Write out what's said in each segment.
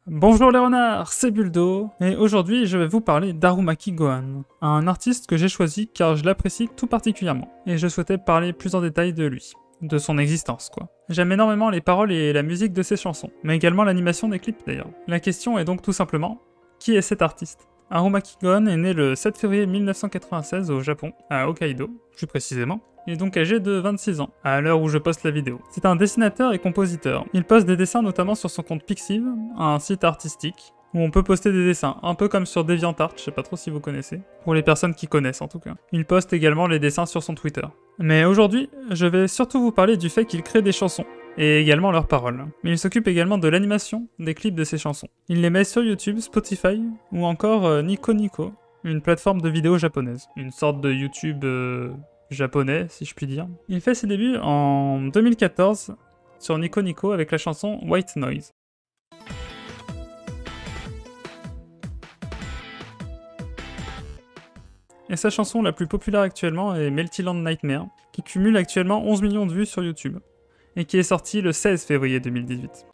Bonjour les renards, c'est Buldo, et aujourd'hui je vais vous parler d'Harumaki Gohan, un artiste que j'ai choisi car je l'apprécie tout particulièrement, et je souhaitais parler plus en détail de lui, de son existence quoi. J'aime énormément les paroles et la musique de ses chansons, mais également l'animation des clips d'ailleurs. La question est donc tout simplement, qui est cet artiste ? Harumaki Gohan est né le 7 février 1996 au Japon, à Hokkaido, plus précisément. Il est donc âgé de 26 ans, à l'heure où je poste la vidéo. C'est un dessinateur et compositeur. Il poste des dessins notamment sur son compte Pixiv, un site artistique, où on peut poster des dessins, un peu comme sur DeviantArt, je sais pas trop si vous connaissez, pour les personnes qui connaissent en tout cas. Il poste également les dessins sur son Twitter. Mais aujourd'hui, je vais surtout vous parler du fait qu'il crée des chansons, et également leurs paroles. Mais il s'occupe également de l'animation des clips de ses chansons. Il les met sur YouTube, Spotify, ou encore Nico Nico, une plateforme de vidéos japonaise. Une sorte de YouTube japonais, si je puis dire. Il fait ses débuts en 2014 sur Nico Nico avec la chanson White Noise. Et sa chanson la plus populaire actuellement est Meltyland Nightmare, qui cumule actuellement 11 millions de vues sur YouTube, et qui est sortie le 16 février 2018.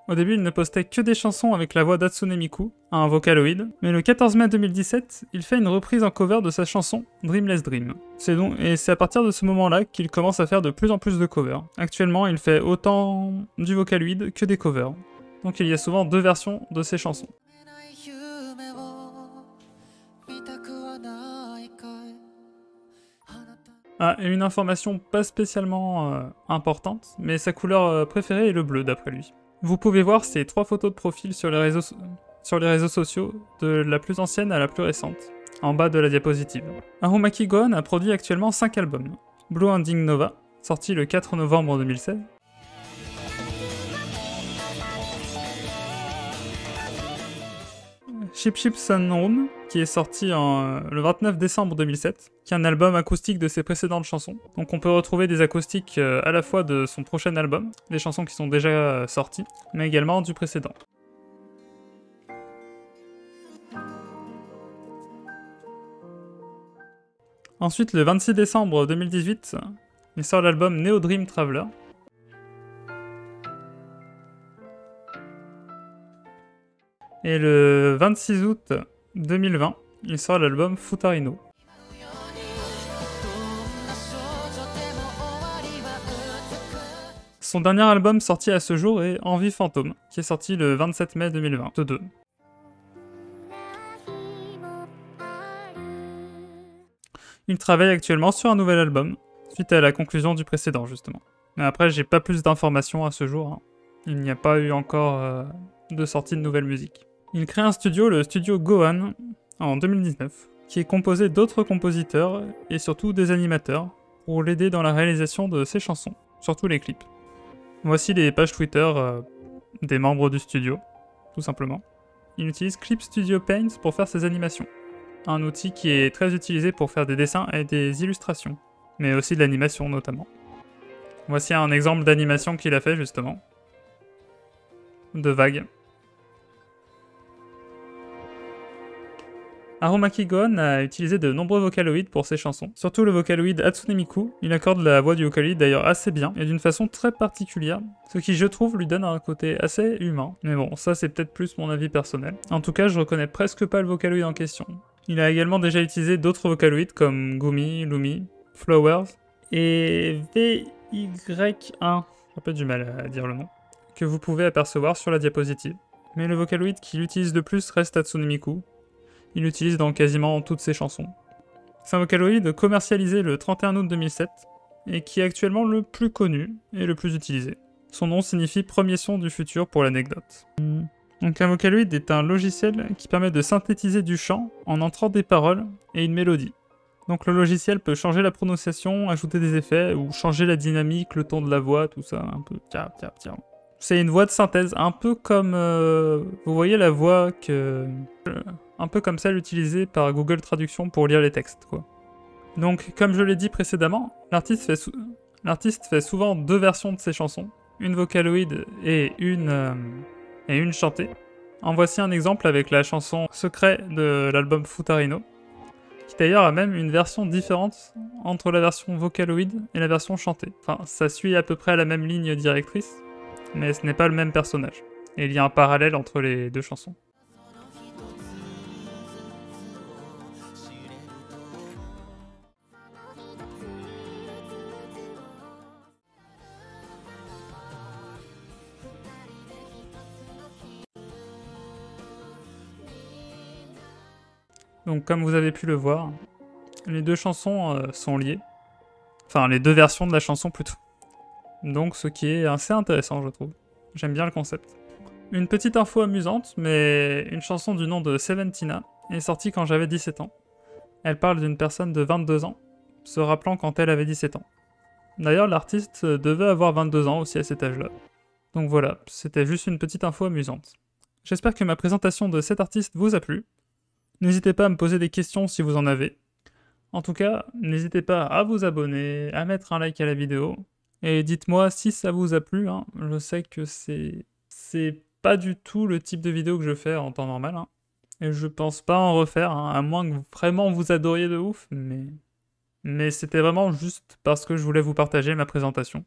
Au début, il ne postait que des chansons avec la voix d'Hatsune Miku, un Vocaloid, mais le 14 mai 2017, il fait une reprise en cover de sa chanson Dreamless Dream. C'est à partir de ce moment-là qu'il commence à faire de plus en plus de covers. Actuellement, il fait autant du Vocaloid que des covers. Donc il y a souvent deux versions de ses chansons. Ah, et une information pas spécialement importante, mais sa couleur préférée est le bleu d'après lui. Vous pouvez voir ces 3 photos de profil sur les réseaux sociaux, de la plus ancienne à la plus récente, en bas de la diapositive. Harumaki Gohan a produit actuellement 5 albums. Blue Ending Nova, sorti le 4 novembre 2016. Ship Ship Sunroom, qui est sorti le 29 décembre 2007, qui est un album acoustique de ses précédentes chansons. Donc on peut retrouver des acoustiques à la fois de son prochain album, des chansons qui sont déjà sorties, mais également du précédent. Ensuite, le 26 décembre 2018, il sort l'album Neo Dream Traveler. Et le 26 août 2020, il sort l'album Futarino. Son dernier album sorti à ce jour est Envie Fantôme, qui est sorti le 27 mai 2022. Il travaille actuellement sur un nouvel album, suite à la conclusion du précédent justement. Mais après, j'ai pas plus d'informations à ce jour. Il n'y a pas eu encore de sortie de nouvelle musique. Il crée un studio, le studio Gohan, en 2019, qui est composé d'autres compositeurs et surtout des animateurs, pour l'aider dans la réalisation de ses chansons, surtout les clips. Voici les pages Twitter des membres du studio, tout simplement. Il utilise Clip Studio Paint pour faire ses animations, un outil qui est très utilisé pour faire des dessins et des illustrations, mais aussi de l'animation notamment. Voici un exemple d'animation qu'il a fait justement, de vagues. Harumaki Gohan a utilisé de nombreux vocaloïdes pour ses chansons, surtout le vocaloïde Hatsune Miku. Il accorde la voix du vocaloïde d'ailleurs assez bien, et d'une façon très particulière, ce qui je trouve lui donne un côté assez humain. Mais bon, ça c'est peut-être plus mon avis personnel. En tout cas, je reconnais presque pas le vocaloïde en question. Il a également déjà utilisé d'autres vocaloïdes comme Gumi, Lumi, Flowers, et VY1, j'ai pas du mal à dire le nom, que vous pouvez apercevoir sur la diapositive. Mais le vocaloïde qu'il utilise le plus reste Hatsune Miku. Il l'utilise dans quasiment toutes ses chansons. C'est un vocaloïde commercialisé le 31 août 2007 et qui est actuellement le plus connu et le plus utilisé. Son nom signifie premier son du futur pour l'anecdote. Donc un vocaloïde est un logiciel qui permet de synthétiser du chant en entrant des paroles et une mélodie. Donc le logiciel peut changer la prononciation, ajouter des effets ou changer la dynamique, le ton de la voix, tout ça un peu. Tiens. C'est une voix de synthèse, un peu comme vous voyez la voix un peu comme celle utilisée par Google Traduction pour lire les textes, quoi. Donc, comme je l'ai dit précédemment, l'artiste fait souvent 2 versions de ses chansons, une vocaloïde et une chantée. En voici un exemple avec la chanson Secret de l'album Futarino, qui d'ailleurs a même une version différente entre la version vocaloïde et la version chantée. Enfin, ça suit à peu près la même ligne directrice, mais ce n'est pas le même personnage. Et il y a un parallèle entre les deux chansons. Donc comme vous avez pu le voir, les deux chansons sont liées. Enfin, les deux versions de la chanson plutôt. Donc ce qui est assez intéressant, je trouve. J'aime bien le concept. Une petite info amusante, mais une chanson du nom de Seventina est sortie quand j'avais 17 ans. Elle parle d'une personne de 22 ans, se rappelant quand elle avait 17 ans. D'ailleurs, l'artiste devait avoir 22 ans aussi à cet âge-là. Donc voilà, c'était juste une petite info amusante. J'espère que ma présentation de cet artiste vous a plu. N'hésitez pas à me poser des questions si vous en avez. En tout cas, n'hésitez pas à vous abonner, à mettre un like à la vidéo. Et dites-moi si ça vous a plu, hein. Je sais que c'est pas du tout le type de vidéo que je fais en temps normal, hein. Et je pense pas en refaire, hein, à moins que vraiment vous adoriez de ouf, mais c'était vraiment juste parce que je voulais vous partager ma présentation.